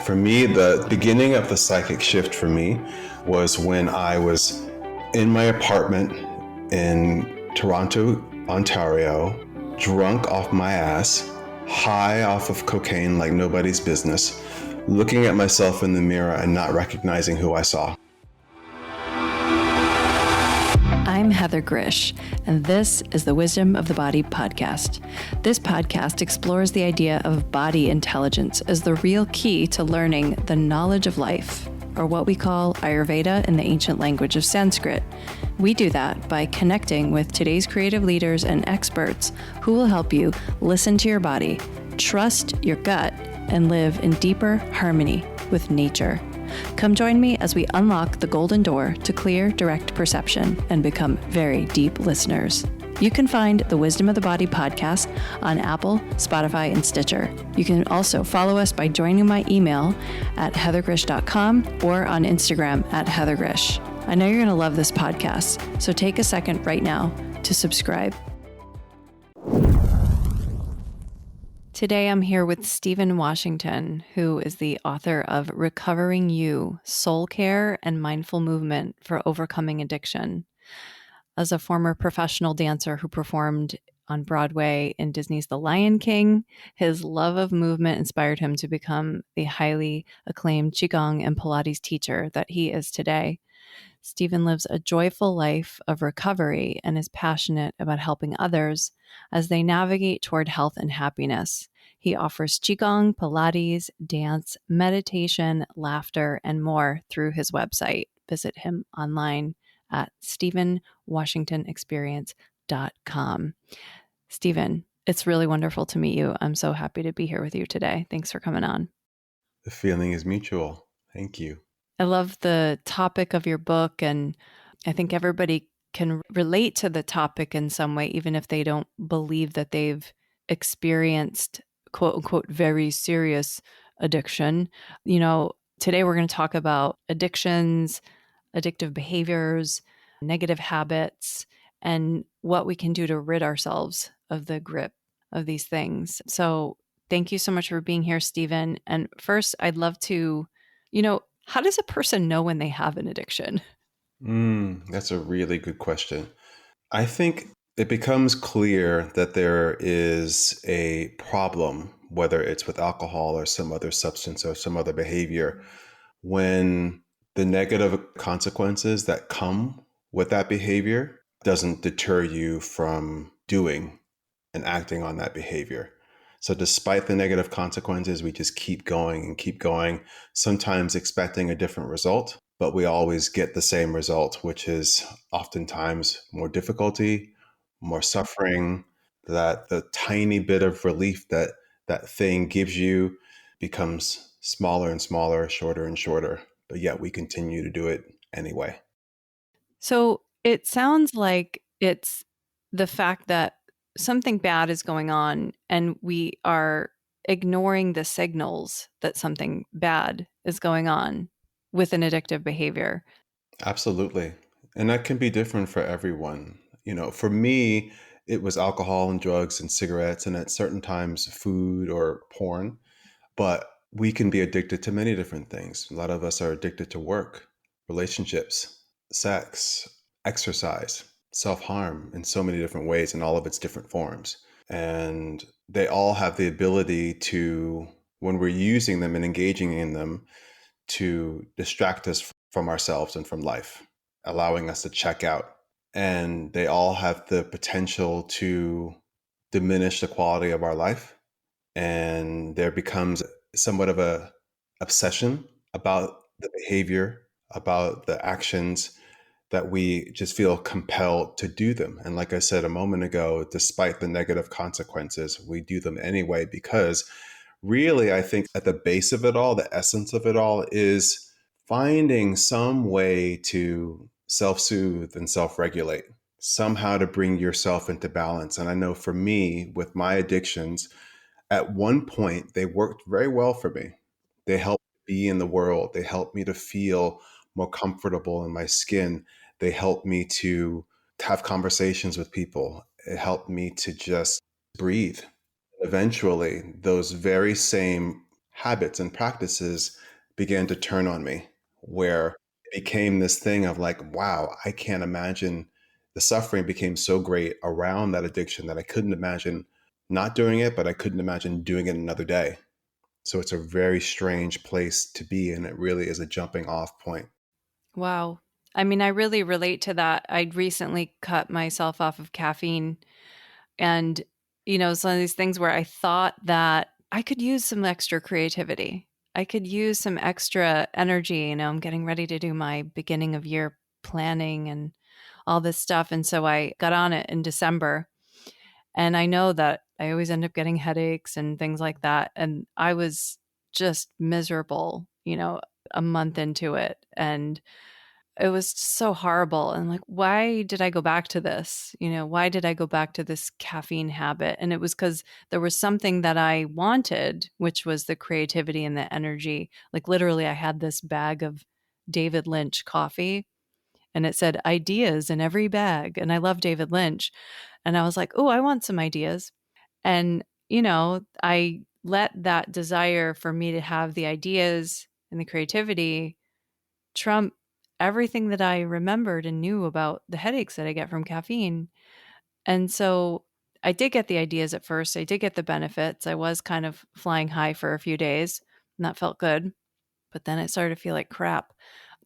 For me, the beginning of the psychic shift for me was when I was in my apartment in Toronto, Ontario, drunk off my ass, high off of cocaine like nobody's business, looking at myself in the mirror and not recognizing who I saw. I'm Heather Grzych, and this is the Wisdom of the Body podcast. This podcast explores the idea of body intelligence as the real key to learning the knowledge of life, or what we call Ayurveda in the ancient language of Sanskrit. We do that by connecting with today's creative leaders and experts who will help you listen to your body, trust your gut, and live in deeper harmony with nature. Come join me as we unlock the golden door to clear, direct perception and become very deep listeners. You can find the Wisdom of the Body podcast on Apple, Spotify, and Stitcher. You can also follow us by joining my email at heathergrish.com or on Instagram at heathergrish. I know you're going to love this podcast, so take a second right now to subscribe. Today, I'm here with Stephen Washington, who is the author of Recovering You, Soul Care and Mindful Movement for Overcoming Addiction. As a former professional dancer who performed on Broadway in Disney's The Lion King, his love of movement inspired him to become the highly acclaimed Qigong and Pilates teacher that he is today. Stephen lives a joyful life of recovery and is passionate about helping others as they navigate toward health and happiness. He offers Qigong, Pilates, dance, meditation, laughter, and more through his website. Visit him online at StephenWashingtonExperience.com. Stephen, it's really wonderful to meet you. I'm so happy to be here with you today. Thanks for coming on. The feeling is mutual. Thank you. I love the topic of your book, and I think everybody can relate to the topic in some way, even if they don't believe that they've experienced quote unquote very serious addiction. You know, today we're going to talk about addictions, addictive behaviors, negative habits, and what we can do to rid ourselves of the grip of these things. So thank you so much for being here, Stephen. And first, I'd love to, how does a person know when they have an addiction? That's a really good question. I think it becomes clear that there is a problem, whether it's with alcohol or some other substance or some other behavior, when the negative consequences that come with that behavior doesn't deter you from doing and acting on that behavior. So despite the negative consequences, we just keep going and keep going, sometimes expecting a different result, but we always get the same result, which is oftentimes more difficulty, more suffering, that the tiny bit of relief that that thing gives you becomes smaller and smaller, shorter and shorter, but yet we continue to do it anyway. So it sounds like it's the fact that something bad is going on and we are ignoring the signals that something bad is going on with an addictive behavior. Absolutely. And that can be different for everyone. For me, it was alcohol and drugs and cigarettes, and at certain times, food or porn. But we can be addicted to many different things. A lot of us are addicted to work, relationships, sex, exercise, self-harm in so many different ways in all of its different forms. And they all have the ability to, when we're using them and engaging in them, to distract us from ourselves and from life, allowing us to check out. And they all have the potential to diminish the quality of our life. And there becomes somewhat of a obsession about the behavior, about the actions, that we just feel compelled to do them. And like I said a moment ago, despite the negative consequences, we do them anyway, because really, I think at the base of it all, the essence of it all is finding some way to self-soothe and self-regulate, somehow to bring yourself into balance. And I know for me, with my addictions, at one point, they worked very well for me. They helped me be in the world. They helped me to feel more comfortable in my skin. They helped me to have conversations with people. It helped me to just breathe. Eventually, those very same habits and practices began to turn on me, where it became this thing of like, wow, I can't imagine. The suffering became so great around that addiction that I couldn't imagine not doing it, but I couldn't imagine doing it another day. So it's a very strange place to be, and it really is a jumping off point. Wow. I mean, I really relate to that. I recently cut myself off of caffeine. And, it's one of these things where I thought that I could use some extra creativity. I could use some extra energy. I'm getting ready to do my beginning of year planning and all this stuff. And so I got on it in December. And I know that I always end up getting headaches and things like that. And I was just miserable, a month into it. And it was just so horrible. And like, why did I go back to this? Why did I go back to this caffeine habit? And it was because there was something that I wanted, which was the creativity and the energy. Like, literally, I had this bag of David Lynch coffee and it said ideas in every bag. And I love David Lynch. And I was like, oh, I want some ideas. And, I let that desire for me to have the ideas and the creativity trump everything that I remembered and knew about the headaches that I get from caffeine. And so I did get the ideas at first. I did get the benefits. I was kind of flying high for a few days, and that felt good. But then it started to feel like crap.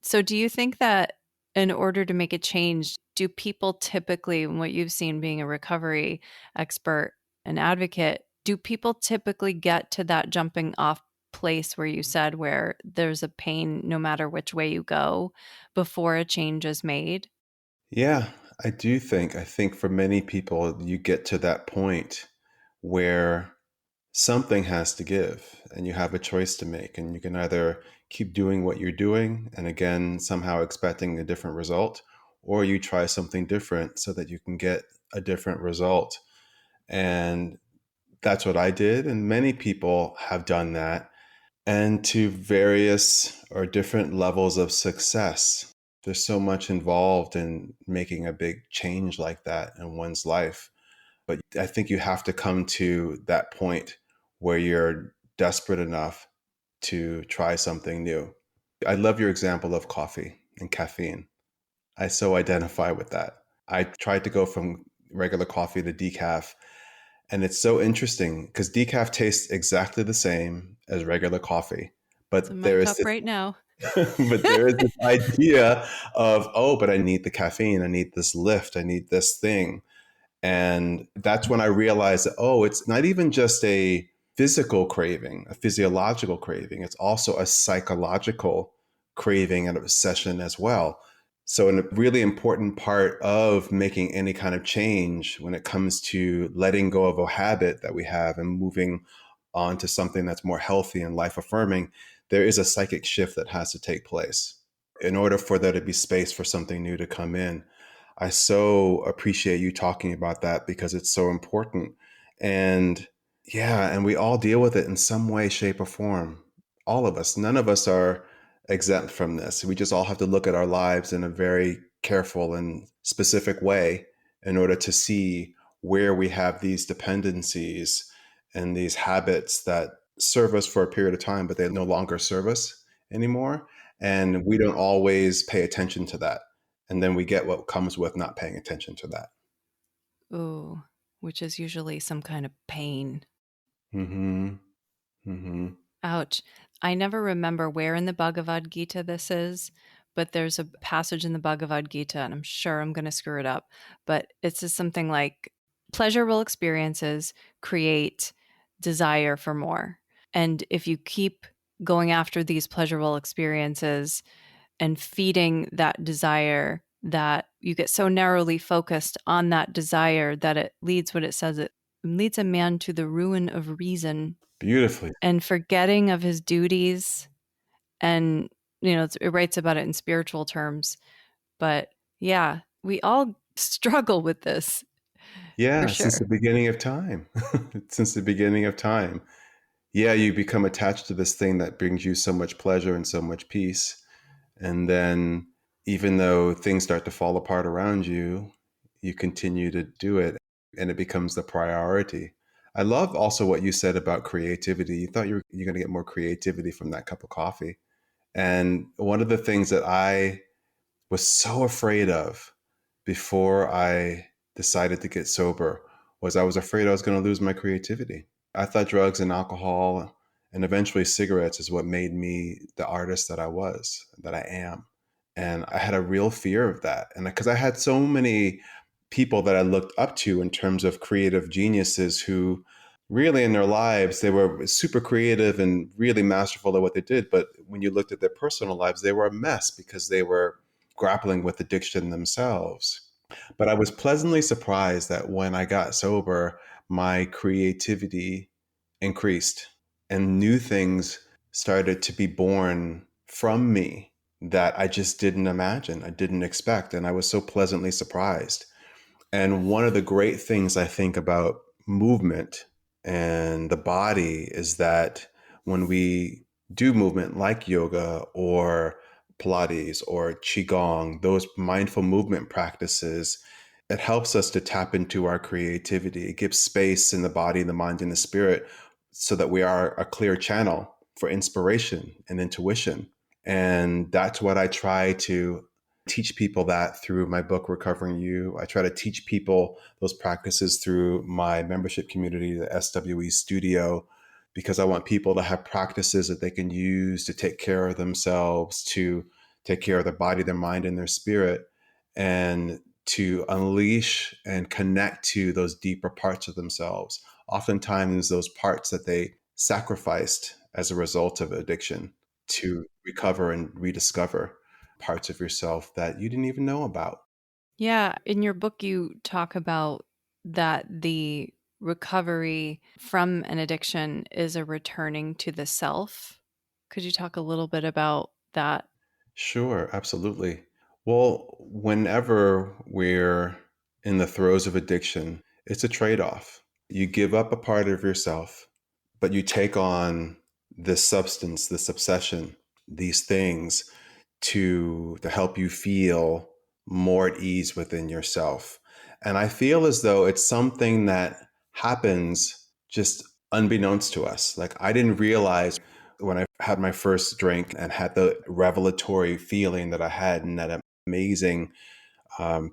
So, do you think that in order to make a change, do people typically, and what you've seen being a recovery expert and advocate, do people typically get to that jumping off place where you said where there's a pain no matter which way you go before a change is made? Yeah, I do think. I think for many people, you get to that point where something has to give and you have a choice to make. And you can either keep doing what you're doing and again, somehow expecting a different result, or you try something different so that you can get a different result. And that's what I did. And many people have done that, and to various or different levels of success. There's so much involved in making a big change like that in one's life. But I think you have to come to that point where you're desperate enough to try something new. I love your example of coffee and caffeine. I so identify with that. I tried to go from regular coffee to decaf, and it's so interesting because decaf tastes exactly the same as regular coffee. It's But in my there is cup this right now. but there is this idea of, oh, but I need the caffeine, I need this lift, I need this thing. And that's when I realized that, oh, it's not even just a physical craving, a physiological craving. It's also a psychological craving and obsession as well. So, a really important part of making any kind of change when it comes to letting go of a habit that we have and moving on to something that's more healthy and life affirming, there is a psychic shift that has to take place in order for there to be space for something new to come in. I so appreciate you talking about that because it's so important. And yeah, and we all deal with it in some way, shape, or form. All of us. None of us are exempt from this. We just all have to look at our lives in a very careful and specific way in order to see where we have these dependencies and these habits that serve us for a period of time, but they no longer serve us anymore. And we don't always pay attention to that. And then we get what comes with not paying attention to that. Ooh, which is usually some kind of pain. Mm-hmm. Mm-hmm. Ouch. I never remember where in the Bhagavad Gita this is, but there's a passage in the Bhagavad Gita, and I'm sure I'm going to screw it up, but it says something like pleasurable experiences create desire for more. And if you keep going after these pleasurable experiences and feeding that desire, that you get so narrowly focused on that desire that it leads what it says it leads a man to the ruin of reason Beautifully. and forgetting of his duties. And, it writes about it in spiritual terms. But yeah, we all struggle with this for Yeah, since the sure. beginning of time. Since the beginning of time. Yeah, you become attached to this thing that brings you so much pleasure and so much peace. And then even though things start to fall apart around you, you continue to do it and it becomes the priority. I love also what you said about creativity. You thought you're going to get more creativity from that cup of coffee. And one of the things that I was so afraid of before I decided to get sober was I was afraid I was going to lose my creativity. I thought drugs and alcohol and eventually cigarettes is what made me the artist that I was, that I am. And I had a real fear of that. And because I had so many people that I looked up to in terms of creative geniuses who really in their lives, they were super creative and really masterful at what they did. But when you looked at their personal lives, they were a mess because they were grappling with addiction themselves. But I was pleasantly surprised that when I got sober, my creativity increased and new things started to be born from me that I just didn't imagine, I didn't expect. And I was so pleasantly surprised. And one of the great things I think about movement and the body is that when we do movement like yoga or Pilates or Qigong, those mindful movement practices, it helps us to tap into our creativity. It gives space in the body, the mind, and the spirit so that we are a clear channel for inspiration and intuition. And that's what I try to teach people that through my book, Recovering You. I try to teach people those practices through my membership community, the SWE Studio, because I want people to have practices that they can use to take care of themselves, to take care of their body, their mind, and their spirit, and to unleash and connect to those deeper parts of themselves. Oftentimes, those parts that they sacrificed as a result of addiction to recover and rediscover parts of yourself that you didn't even know about. Yeah, in your book, you talk about that the recovery from an addiction is a returning to the self. Could you talk a little bit about that? Sure, absolutely. Well, whenever we're in the throes of addiction, it's a trade off. You give up a part of yourself, but you take on this substance, this obsession, these things to help you feel more at ease within yourself. And I feel as though it's something that happens just unbeknownst to us. Like I didn't realize when I had my first drink and had the revelatory feeling that I had and that amazing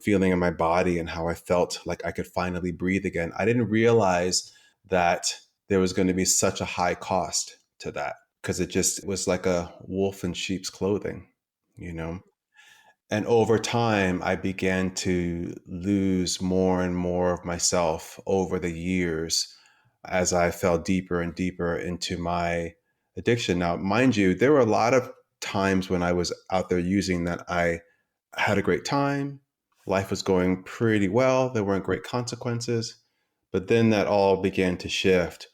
feeling in my body and how I felt like I could finally breathe again. I didn't realize that there was going to be such a high cost to that because it just was like a wolf in sheep's clothing, you know? And over time, I began to lose more and more of myself over the years as I fell deeper and deeper into my addiction. Now, mind you, there were a lot of times when I was out there using that I had a great time. Life was going pretty well. There weren't great consequences. But then that all began to shift.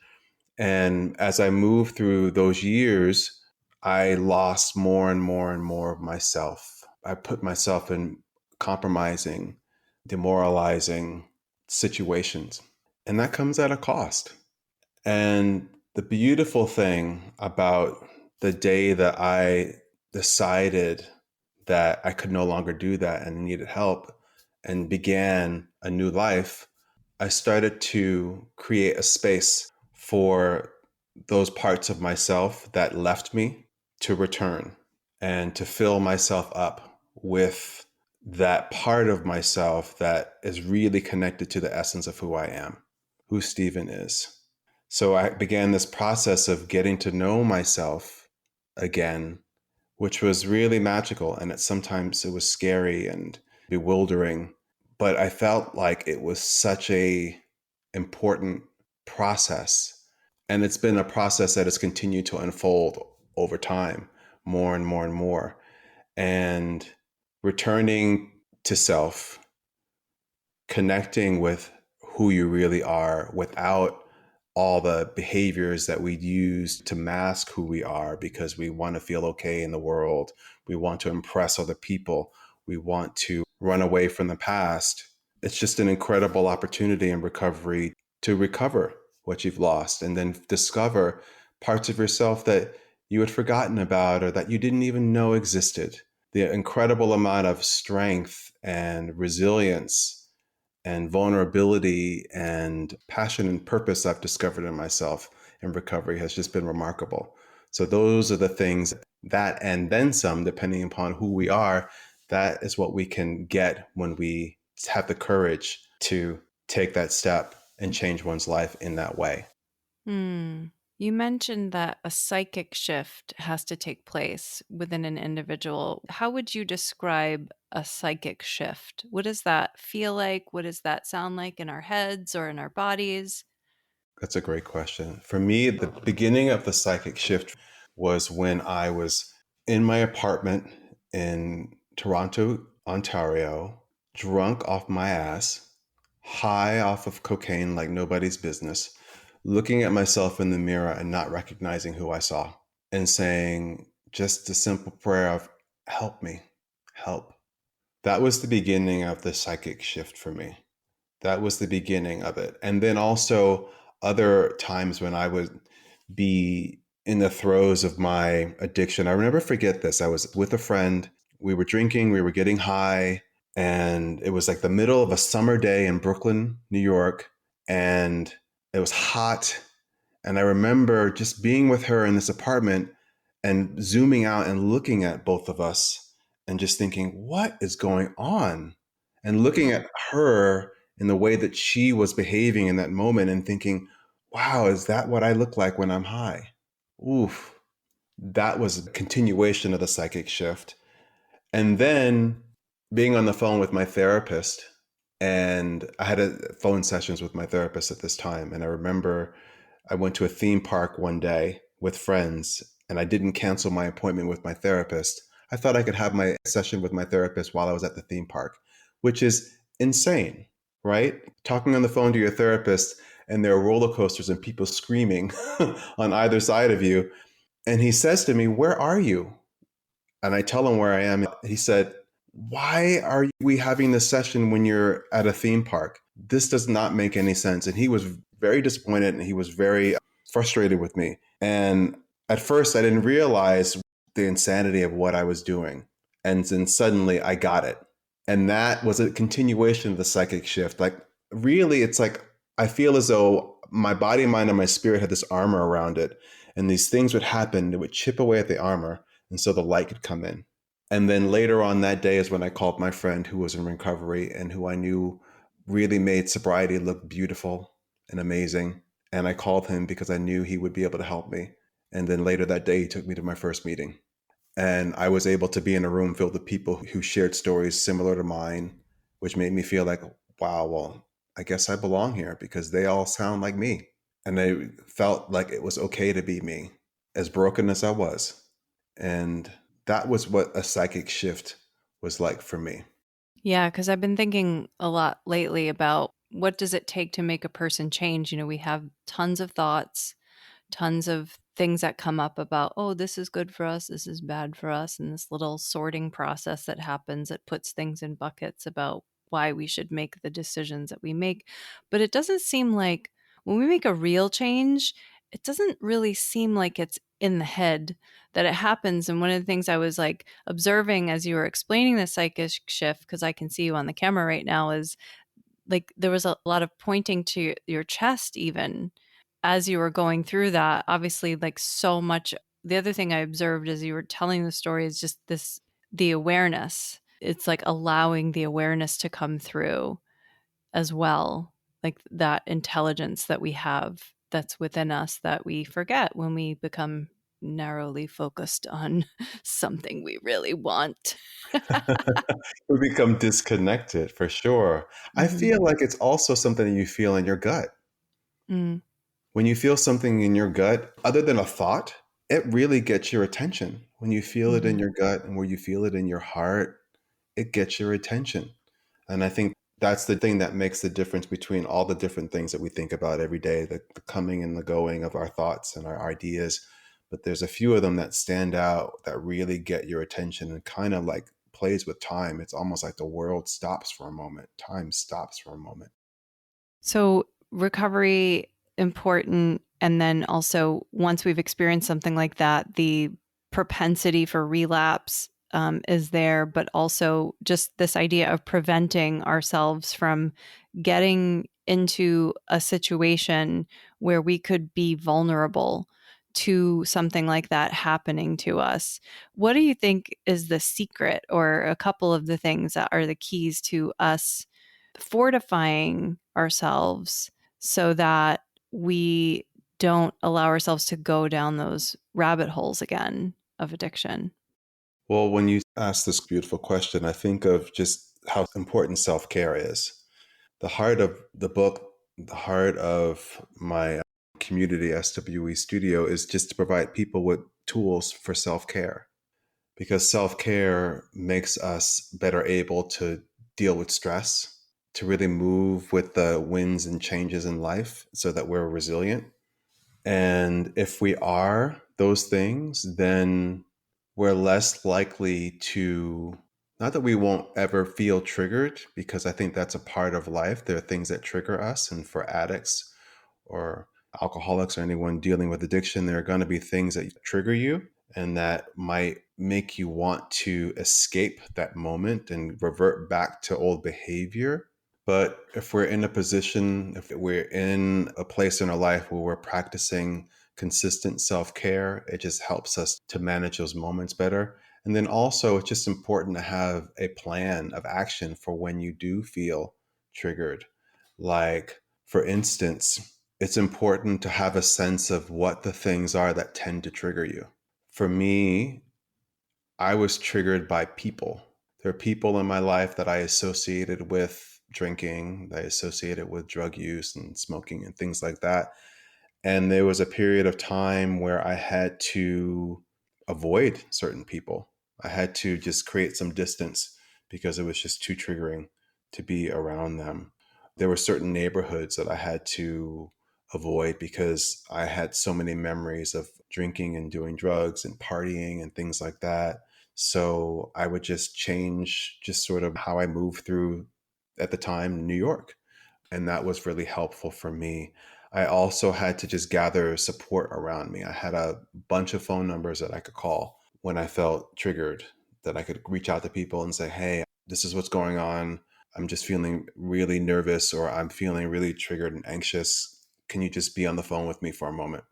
And as I moved through those years, I lost more and more and more of myself. I put myself in compromising, demoralizing situations. And that comes at a cost. And the beautiful thing about the day that I decided that I could no longer do that and needed help and began a new life, I started to create a space for those parts of myself that left me to return and to fill myself up with that part of myself that is really connected to the essence of who I am, who Stephen is. So I began this process of getting to know myself again, which was really magical. And sometimes it was scary and bewildering, but I felt like it was such a important process. And it's been a process that has continued to unfold over time, more and more and more. And returning to self, connecting with who you really are without all the behaviors that we use to mask who we are because we want to feel okay in the world. We want to impress other people. We want to run away from the past. It's just an incredible opportunity in recovery to recover what you've lost and then discover parts of yourself that you had forgotten about or that you didn't even know existed. The incredible amount of strength and resilience and vulnerability and passion and purpose I've discovered in myself in recovery has just been remarkable. So those are the things that, and then some, depending upon who we are, that is what we can get when we have the courage to take that step and change one's life in that way. Hmm. You mentioned that a psychic shift has to take place within an individual. How would you describe a psychic shift? What does that feel like? What does that sound like in our heads or in our bodies? That's a great question. For me, the beginning of the psychic shift was when I was in my apartment in Toronto, Ontario, drunk off my ass, high off of cocaine like nobody's business, looking at myself in the mirror and not recognizing who I saw, and saying just a simple prayer of, help me, help. That was the beginning of the psychic shift for me. That was the beginning of it. And then also other times when I would be in the throes of my addiction. I will never forget this. I was with a friend. We were drinking, we were getting high, and it was like the middle of a summer day in Brooklyn, New York, and it was hot. And I remember just being with her in this apartment and zooming out and looking at both of us and just thinking, what is going on? And looking at her in the way that she was behaving in that moment and thinking, wow, is that what I look like when I'm high? Oof. That was a continuation of the psychic shift. And then being on the phone with my therapist, and I had phone sessions with my therapist at this time. And I remember I went to a theme park one day with friends, and I didn't cancel my appointment with my therapist. I thought I could have my session with my therapist while I was at the theme park, which is insane, right? Talking on the phone to your therapist, and there are roller coasters and people screaming on either side of you. And he says to me, where are you? And I tell him where I am. He said, why are we having this session when you're at a theme park? This does not make any sense. And he was very disappointed and he was very frustrated with me. And at first, I didn't realize the insanity of what I was doing. And then suddenly I got it. And that was a continuation of the psychic shift. Like, really, it's like I feel as though my body, mind, and my spirit had this armor around it. And these things would happen, it would chip away at the armor. And so the light could come in. And then later on that day is when I called my friend who was in recovery and who I knew really made sobriety look beautiful and amazing. And I called him because I knew he would be able to help me. And then later that day, he took me to my first meeting. And I was able to be in a room filled with people who shared stories similar to mine, which made me feel like, wow, well, I guess I belong here because they all sound like me. And I felt like it was okay to be me, as broken as I was. And that was what a psychic shift was like for me. Yeah, because I've been thinking a lot lately about what does it take to make a person change? You know, we have tons of thoughts, tons of things that come up about, oh, this is good for us, this is bad for us, and this little sorting process that happens that puts things in buckets about why we should make the decisions that we make. But it doesn't seem like when we make a real change, it doesn't really seem like it's in the head that it happens. And one of the things I was like observing as you were explaining the psychic shift, because I can see you on the camera right now, is like there was a lot of pointing to your chest even as you were going through that. Obviously, like so much. The other thing I observed as you were telling the story is just this, the awareness. It's like allowing the awareness to come through as well, like that intelligence that we have that's within us that we forget when we become narrowly focused on something we really want. We become disconnected for sure. I Mhm. feel like it's also something that you feel in your gut. Mm. When you feel something in your gut, other than a thought, it really gets your attention. When you feel it in Mhm. your gut and where you feel it in your heart, it gets your attention. And I think that's the thing that makes the difference between all the different things that we think about every day, the coming and the going of our thoughts and our ideas. But there's a few of them that stand out that really get your attention and kind of like plays with time. It's almost like the world stops for a moment, time stops for a moment. So recovery important, and then also once we've experienced something like that, the propensity for relapse is there, but also just this idea of preventing ourselves from getting into a situation where we could be vulnerable to something like that happening to us. What do you think is the secret, or a couple of the things that are the keys to us fortifying ourselves so that we don't allow ourselves to go down those rabbit holes again of addiction? Well, when you ask this beautiful question, I think of just how important self care is. The heart of the book, the heart of my community SWE studio is just to provide people with tools for self care, because self care makes us better able to deal with stress, to really move with the winds and changes in life so that we're resilient. And if we are those things, then we're less likely to, not that we won't ever feel triggered, because I think that's a part of life. There are things that trigger us. And for addicts or alcoholics or anyone dealing with addiction, there are going to be things that trigger you and that might make you want to escape that moment and revert back to old behavior. But if we're in a position, if we're in a place in our life where we're practicing consistent self care, it just helps us to manage those moments better. And then also, it's just important to have a plan of action for when you do feel triggered. Like, for instance, it's important to have a sense of what the things are that tend to trigger you. For me, I was triggered by people. There are people in my life that I associated with drinking, that I associated with drug use and smoking and things like that. And there was a period of time where I had to avoid certain people. I had to just create some distance because it was just too triggering to be around them. There were certain neighborhoods that I had to avoid because I had so many memories of drinking and doing drugs and partying and things like that. So I would just change just sort of how I moved through at the time New York. And that was really helpful for me. I also had to just gather support around me. I had a bunch of phone numbers that I could call when I felt triggered, that I could reach out to people and say, hey, this is what's going on. I'm just feeling really nervous, or I'm feeling really triggered and anxious. Can you just be on the phone with me for a moment?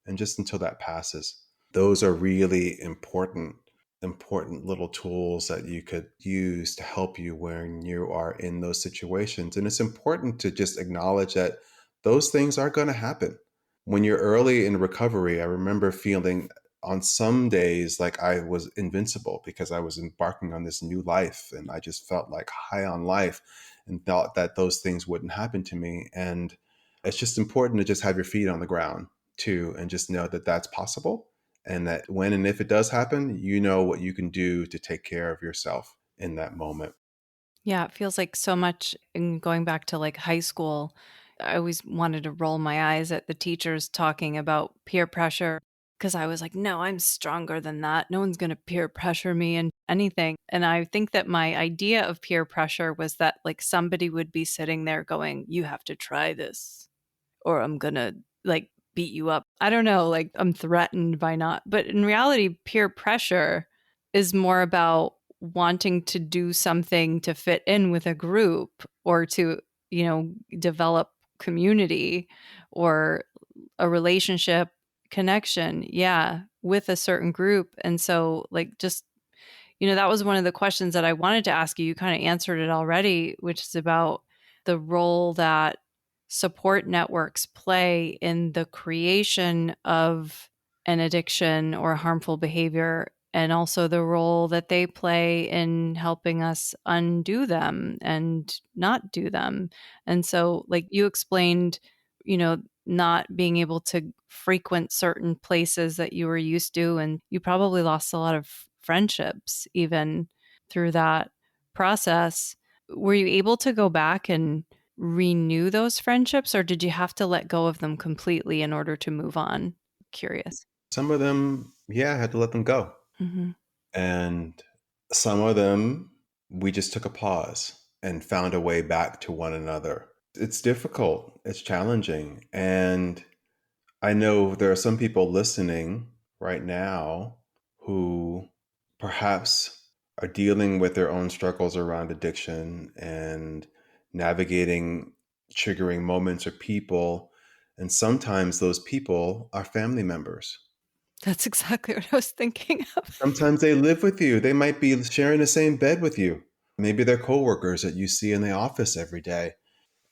And just until that passes. Those are really important little tools that you could use to help you when you are in those situations. And it's important to just acknowledge that those things are going to happen. When you're early in recovery, I remember feeling on some days like I was invincible because I was embarking on this new life and I just felt like high on life and thought that those things wouldn't happen to me. And it's just important to just have your feet on the ground too and just know that that's possible, and that when and if it does happen, you know what you can do to take care of yourself in that moment. Yeah, it feels like so much in going back to like high school. I always wanted to roll my eyes at the teachers talking about peer pressure because I was like, no, I'm stronger than that. No one's going to peer pressure me and anything. And I think that my idea of peer pressure was that like somebody would be sitting there going, you have to try this or I'm going to like beat you up. I don't know, like I'm threatened by not. But in reality, peer pressure is more about wanting to do something to fit in with a group or to, develop community or a relationship connection. Yeah, with a certain group. And so, like, just that was one of the questions that I wanted to ask you. You kind of answered it already, which is about the role that support networks play in the creation of an addiction or harmful behavior, and also the role that they play in helping us undo them and not do them. And so, like you explained, not being able to frequent certain places that you were used to, and you probably lost a lot of friendships even through that process. Were you able to go back and renew those friendships, or did you have to let go of them completely in order to move on? Curious. Some of them, yeah, I had to let them go. Hmm. And some of them, we just took a pause and found a way back to one another. It's difficult, it's challenging. And I know there are some people listening right now who perhaps are dealing with their own struggles around addiction and navigating triggering moments or people. And sometimes those people are family members. That's exactly what I was thinking of. Sometimes they live with you. They might be sharing the same bed with you. Maybe they're coworkers that you see in the office every day.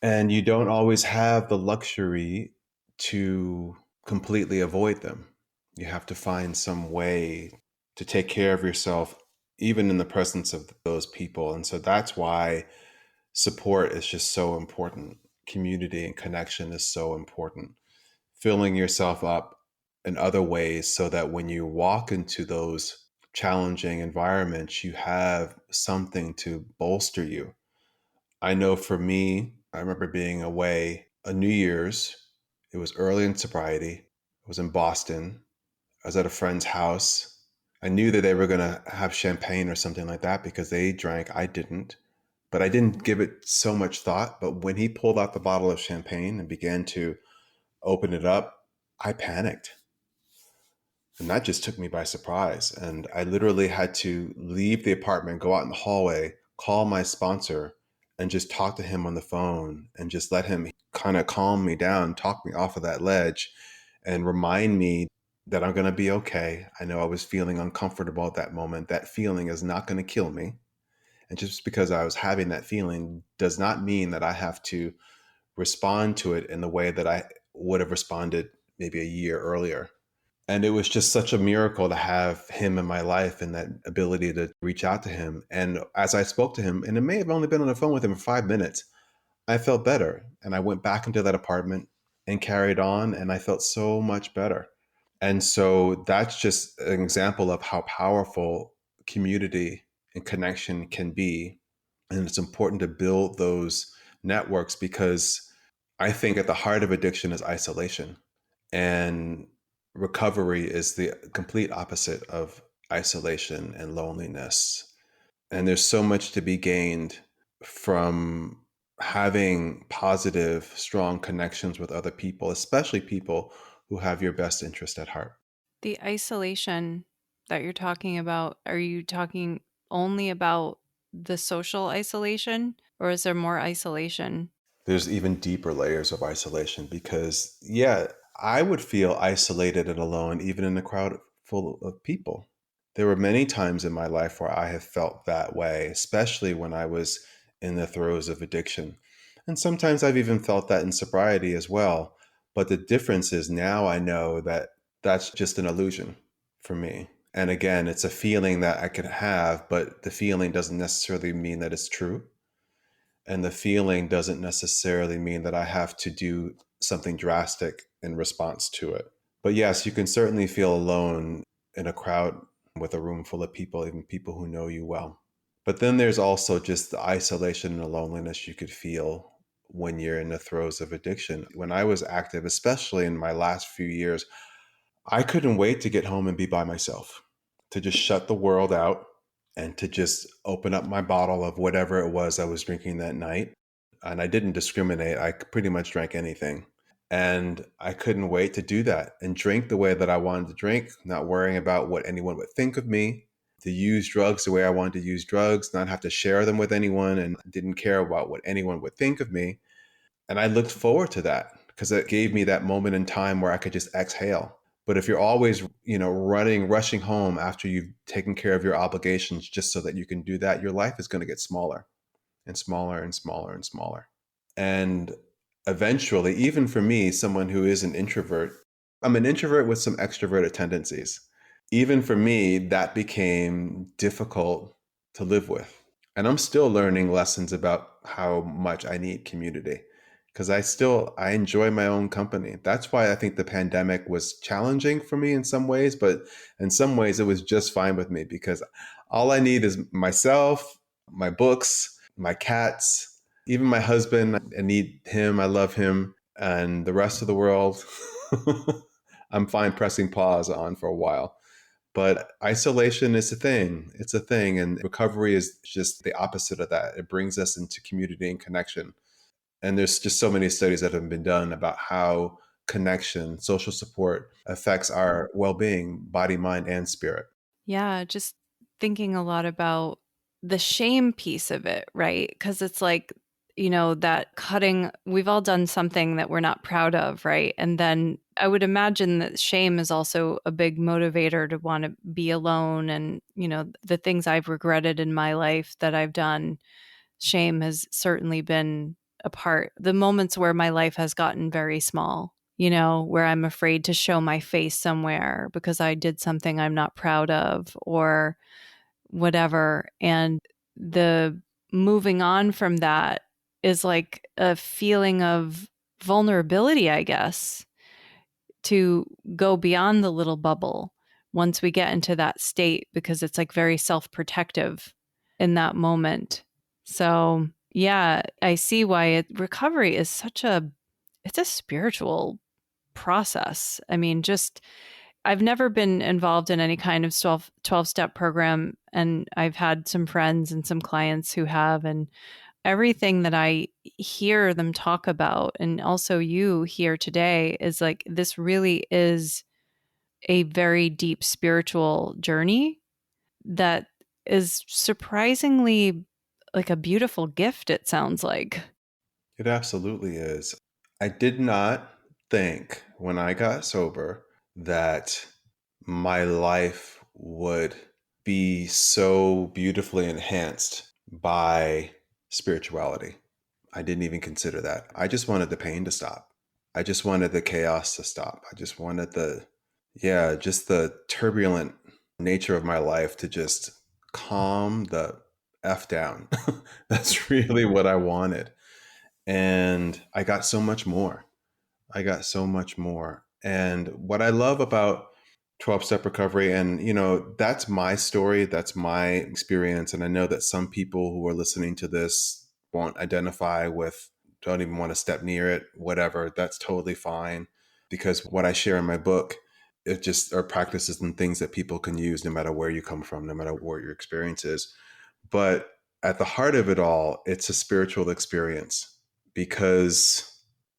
And you don't always have the luxury to completely avoid them. You have to find some way to take care of yourself, even in the presence of those people. And so that's why support is just so important. Community and connection is so important. Filling yourself up in other ways so that when you walk into those challenging environments, you have something to bolster you. I know for me, I remember being away a New Year's. It was early in sobriety. I was in Boston. I was at a friend's house. I knew that they were going to have champagne or something like that because they drank. I didn't. But I didn't give it so much thought. But when he pulled out the bottle of champagne and began to open it up, I panicked. And that just took me by surprise. And I literally had to leave the apartment, go out in the hallway, call my sponsor, and just talk to him on the phone and just let him kind of calm me down, talk me off of that ledge, and remind me that I'm going to be okay. I know I was feeling uncomfortable at that moment. That feeling is not going to kill me. And just because I was having that feeling does not mean that I have to respond to it in the way that I would have responded maybe a year earlier. And it was just such a miracle to have him in my life and that ability to reach out to him. And as I spoke to him, and it may have only been on the phone with him for 5 minutes, I felt better. And I went back into that apartment and carried on, and I felt so much better. And so that's just an example of how powerful community and connection can be. And it's important to build those networks because I think at the heart of addiction is isolation. And recovery is the complete opposite of isolation and loneliness. And there's so much to be gained from having positive, strong connections with other people, especially people who have your best interest at heart. The isolation that you're talking about, are you talking only about the social isolation, or is there more isolation? There's even deeper layers of isolation because, yeah, I would feel isolated and alone even in a crowd full of people. There were many times in my life where I have felt that way, especially when I was in the throes of addiction. And sometimes I've even felt that in sobriety as well. But the difference is now I know that that's just an illusion for me. And again, it's a feeling that I can have, but the feeling doesn't necessarily mean that it's true. And the feeling doesn't necessarily mean that I have to do something drastic in response to it. But yes, you can certainly feel alone in a crowd with a room full of people, even people who know you well. But then there's also just the isolation and the loneliness you could feel when you're in the throes of addiction. When I was active, especially in my last few years, I couldn't wait to get home and be by myself, to just shut the world out and to just open up my bottle of whatever it was I was drinking that night. And I didn't discriminate. I pretty much drank anything. And I couldn't wait to do that and drink the way that I wanted to drink, not worrying about what anyone would think of me, to use drugs the way I wanted to use drugs, not have to share them with anyone, and didn't care about what anyone would think of me. And I looked forward to that because it gave me that moment in time where I could just exhale. But if you're always, running, rushing home after you've taken care of your obligations just so that you can do that, your life is going to get smaller and smaller and smaller and smaller. And eventually, even for me, someone who is an introvert, I'm an introvert with some extroverted tendencies. Even for me, that became difficult to live with. And I'm still learning lessons about how much I need community because I enjoy my own company. That's why I think the pandemic was challenging for me in some ways, but in some ways it was just fine with me because all I need is myself, my books, my cats, even my husband. I need him. I love him. And the rest of the world, I'm fine pressing pause on for a while. But isolation is a thing. It's a thing. And recovery is just the opposite of that. It brings us into community and connection. And there's just so many studies that have been done about how connection, social support affects our well being, body, mind, and spirit. Yeah, just thinking a lot about the shame piece of it, right? Because it's like that cutting, we've all done something that we're not proud of, right? And then I would imagine that shame is also a big motivator to want to be alone. And, the things I've regretted in my life that I've done, shame has certainly been a part. The moments where my life has gotten very small, where I'm afraid to show my face somewhere because I did something I'm not proud of or whatever. And the moving on from that is like a feeling of vulnerability, I guess, to go beyond the little bubble once we get into that state, because it's like very self-protective in that moment. So, yeah, I see why recovery is it's a spiritual process. I mean, just I've never been involved in any kind of 12 step program. And I've had some friends and some clients who have, and everything that I hear them talk about, and also you here today, is like, this really is a very deep spiritual journey that is surprisingly like a beautiful gift, it sounds like. It absolutely is. I did not think when I got sober that my life would be so beautifully enhanced by spirituality. I didn't even consider that. I just wanted the pain to stop. I just wanted the chaos to stop. I just wanted just the turbulent nature of my life to just calm the F down. That's really what I wanted. And I got so much more. I got so much more. And what I love about 12 step recovery, and that's my story, that's my experience. And I know that some people who are listening to this won't identify with, don't even want to step near it, whatever. That's totally fine. Because what I share in my book, it just are practices and things that people can use no matter where you come from, no matter what your experience is. But at the heart of it all, it's a spiritual experience because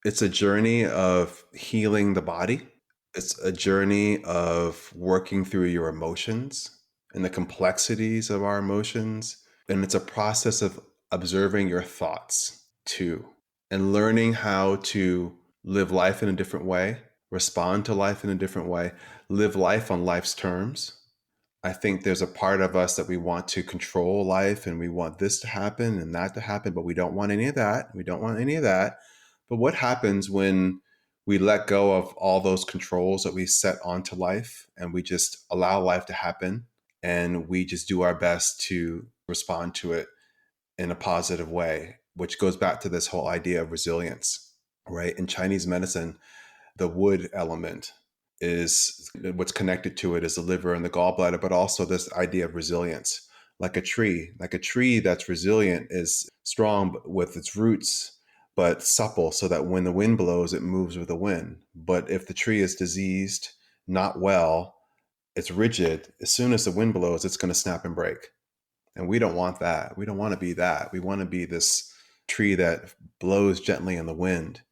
it's a journey of healing the body. It's a journey of working through your emotions and the complexities of our emotions. And it's a process of observing your thoughts too, and learning how to live life in a different way, respond to life in a different way, live life on life's terms. I think there's a part of us that we want to control life and we want this to happen and that to happen, but we don't want any of that. We don't want any of that. But what happens when we let go of all those controls that we set onto life and we just allow life to happen and we just do our best to respond to it in a positive way, which goes back to this whole idea of resilience, right? In Chinese medicine, the wood element is what's connected to it is the liver and the gallbladder, but also this idea of resilience. Like a tree that's resilient is strong with its roots, but supple so that when the wind blows, it moves with the wind. But if the tree is diseased, not well, it's rigid. As soon as the wind blows, it's going to snap and break. And we don't want that. We don't want to be that. We want to be this tree that blows gently in the wind.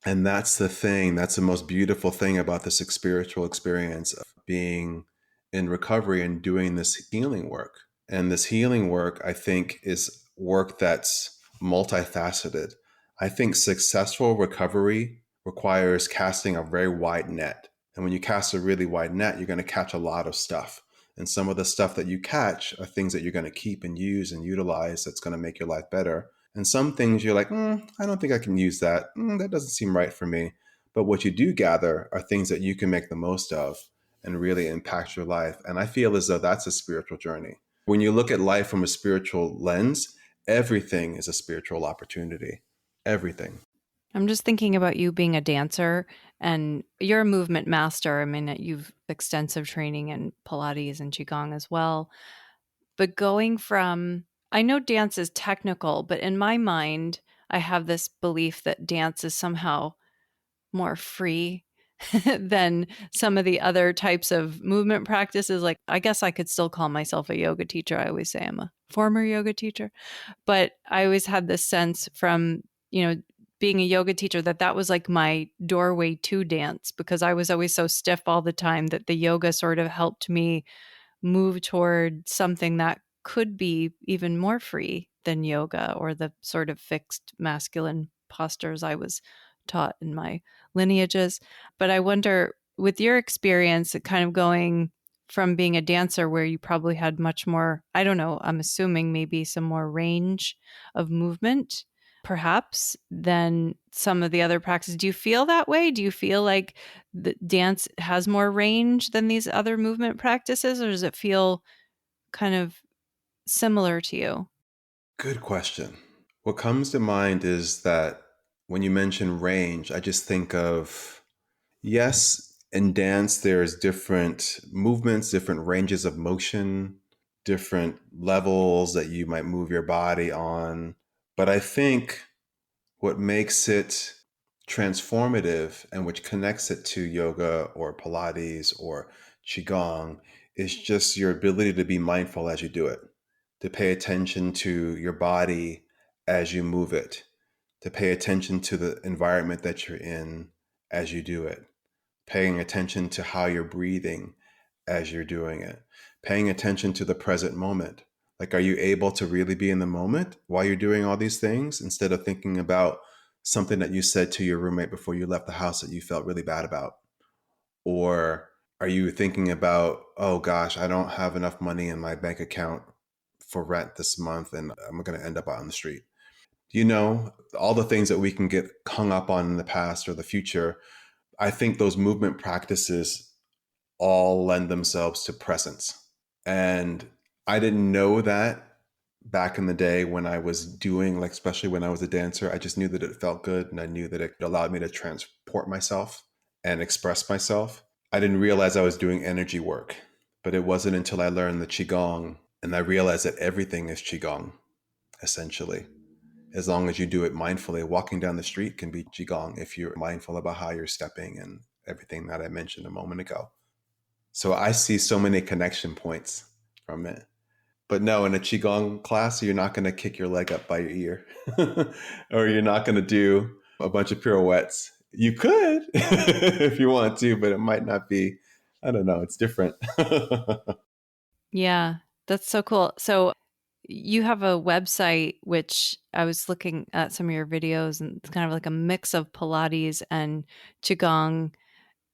And that's the thing. That's the most beautiful thing about this spiritual experience of being in recovery and doing this healing work. And this healing work, I think, is work that's multifaceted. I think successful recovery requires casting a very wide net. And when you cast a really wide net, you're going to catch a lot of stuff. And some of the stuff that you catch are things that you're going to keep and use and utilize that's going to make your life better. And some things you're like, I don't think I can use that. That doesn't seem right for me. But what you do gather are things that you can make the most of and really impact your life. And I feel as though that's a spiritual journey. When you look at life from a spiritual lens, everything is a spiritual opportunity. Everything. I'm just thinking about you being a dancer, and you're a movement master. I mean, you've extensive training in Pilates and Qigong as well. But going from, I know dance is technical, but in my mind, I have this belief that dance is somehow more free than some of the other types of movement practices. Like, I guess I could still call myself a yoga teacher. I always say I'm a former yoga teacher, but I always had this sense from, being a yoga teacher that was like my doorway to dance, because I was always so stiff all the time that the yoga sort of helped me move toward something that could be even more free than yoga or the sort of fixed masculine postures I was taught in my lineages. But I wonder, with your experience, kind of going from being a dancer where you probably had much more, I don't know, I'm assuming maybe some more range of movement, perhaps, than some of the other practices. Do you feel that way? Do you feel like the dance has more range than these other movement practices, or does it feel kind of similar to you? Good question. What comes to mind is that when you mention range, I just think of, yes, in dance, there's different movements, different ranges of motion, different levels that you might move your body on. But I think what makes it transformative and which connects it to yoga or Pilates or Qigong is just your ability to be mindful as you do it, to pay attention to your body as you move it, to pay attention to the environment that you're in as you do it, paying attention to how you're breathing as you're doing it, paying attention to the present moment. Like, are you able to really be in the moment while you're doing all these things instead of thinking about something that you said to your roommate before you left the house that you felt really bad about? Or are you thinking about, oh gosh, I don't have enough money in my bank account for rent this month and I'm going to end up out on the street? All the things that we can get hung up on in the past or the future. I think those movement practices all lend themselves to presence. And I didn't know that back in the day when I was doing, like, especially when I was a dancer. I just knew that it felt good and I knew that it allowed me to transport myself and express myself. I didn't realize I was doing energy work, but it wasn't until I learned the Qigong and I realized that everything is Qigong, essentially. As long as you do it mindfully, walking down the street can be Qigong if you're mindful about how you're stepping and everything that I mentioned a moment ago. So I see so many connection points from it. But no, in a Qigong class, you're not going to kick your leg up by your ear or you're not going to do a bunch of pirouettes. You could if you want to, but it might not be. I don't know. It's different. Yeah, that's so cool. So you have a website, which I was looking at some of your videos, and it's kind of like a mix of Pilates and Qigong.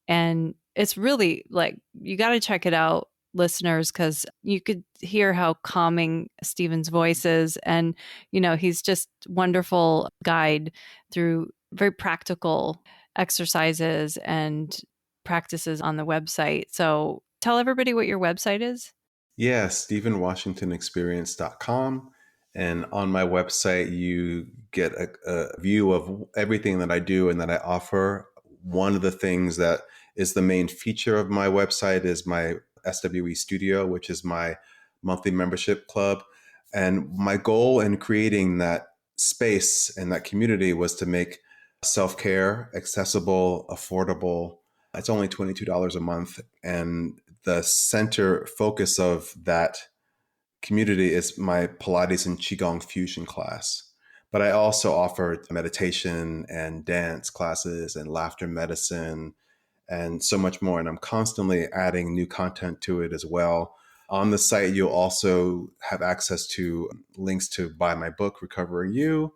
And it's really like, you got to check it out, listeners, because you could hear how calming Stephen's voice is. And, he's just wonderful guide through very practical exercises and practices on the website. So tell everybody what your website is. Yeah, StephenWashingtonExperience.com. And on my website, you get a view of everything that I do and that I offer. One of the things that is the main feature of my website is my SWE Studio, which is my monthly membership club. And my goal in creating that space and that community was to make self-care accessible, affordable. It's only $22 a month. And the center focus of that community is my Pilates and Qigong fusion class. But I also offer meditation and dance classes and laughter medicine and so much more. And I'm constantly adding new content to it as well. On the site, you'll also have access to links to buy my book, Recovering You.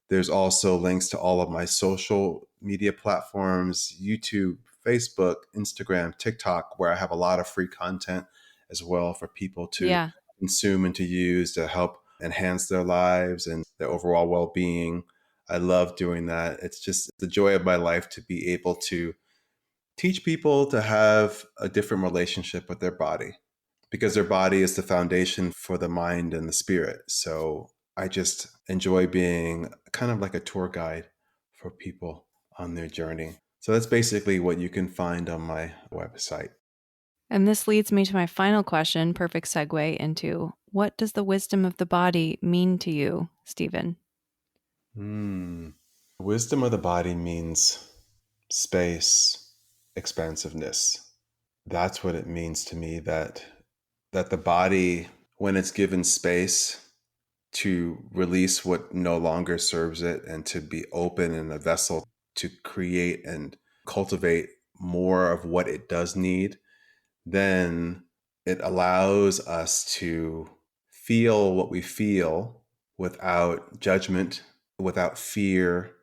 There's also links to all of my social media platforms, YouTube, Facebook, Instagram, TikTok, where I have a lot of free content as well for people to Yeah. consume and to use to help enhance their lives and their overall well-being. I love doing that. It's just the joy of my life to be able to teach people to have a different relationship with their body because their body is the foundation for the mind and the spirit. So I just enjoy being kind of like a tour guide for people on their journey. So that's basically what you can find on my website. And this leads me to my final question, perfect segue into, what does the wisdom of the body mean to you, Stephen? Wisdom of the body means space, expansiveness. That's what it means to me, that the body, when it's given space to release what no longer serves it and to be open in a vessel to create and cultivate more of what it does need, then it allows us to feel what we feel without judgment, without fear.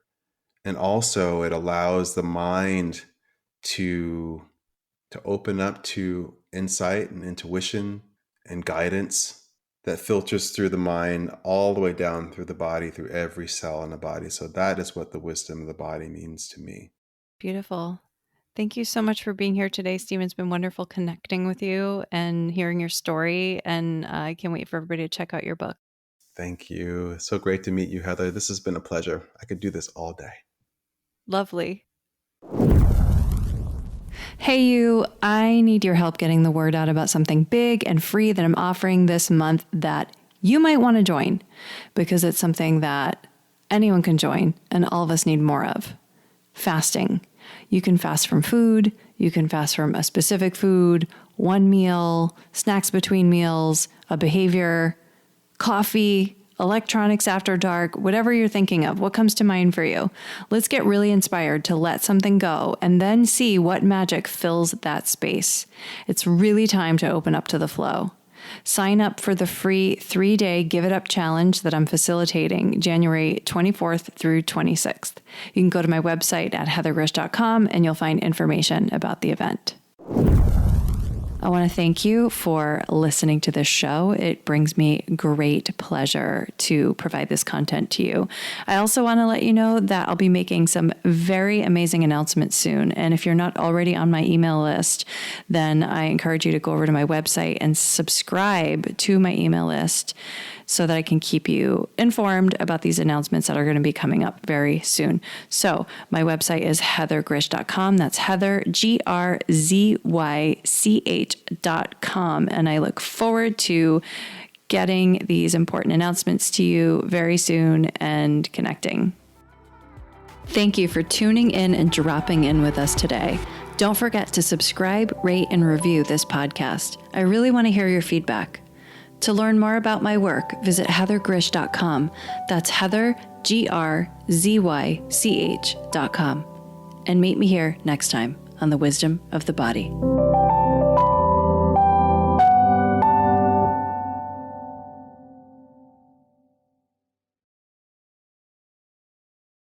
And also it allows the mind to open up to insight and intuition and guidance that filters through the mind all the way down through the body, through every cell in the body. So that is what the wisdom of the body means to me. Beautiful. Thank you so much for being here today, Stephen. It's been wonderful connecting with you and hearing your story. And I can't wait for everybody to check out your book. Thank you. It's so great to meet you, Heather. This has been a pleasure. I could do this all day. Lovely. Hey, you, I need your help getting the word out about something big and free that I'm offering this month that you might want to join, because it's something that anyone can join and all of us need more of. Fasting. You can fast from food. You can fast from a specific food, one meal, snacks between meals, a behavior, coffee, electronics after dark, whatever you're thinking of. What comes to mind for you? Let's get really inspired to let something go and then see what magic fills that space. It's really time to open up to the flow. Sign up for the free 3-day Give It Up challenge that I'm facilitating January 24th through 26th. You can go to my website at heathergrish.com and you'll find information about the event. I want to thank you for listening to this show. It brings me great pleasure to provide this content to you. I also want to let you know that I'll be making some very amazing announcements soon. And if you're not already on my email list, then I encourage you to go over to my website and subscribe to my email list so that I can keep you informed about these announcements that are going to be coming up very soon. So my website is heathergrish.com. That's Heather, GRZYCH.com. And I look forward to getting these important announcements to you very soon and connecting. Thank you for tuning in and dropping in with us today. Don't forget to subscribe, rate, and review this podcast. I really want to hear your feedback. To learn more about my work, visit heathergrish.com. That's Heather, GRZYCH.com. And meet me here next time on The Wisdom of the Body.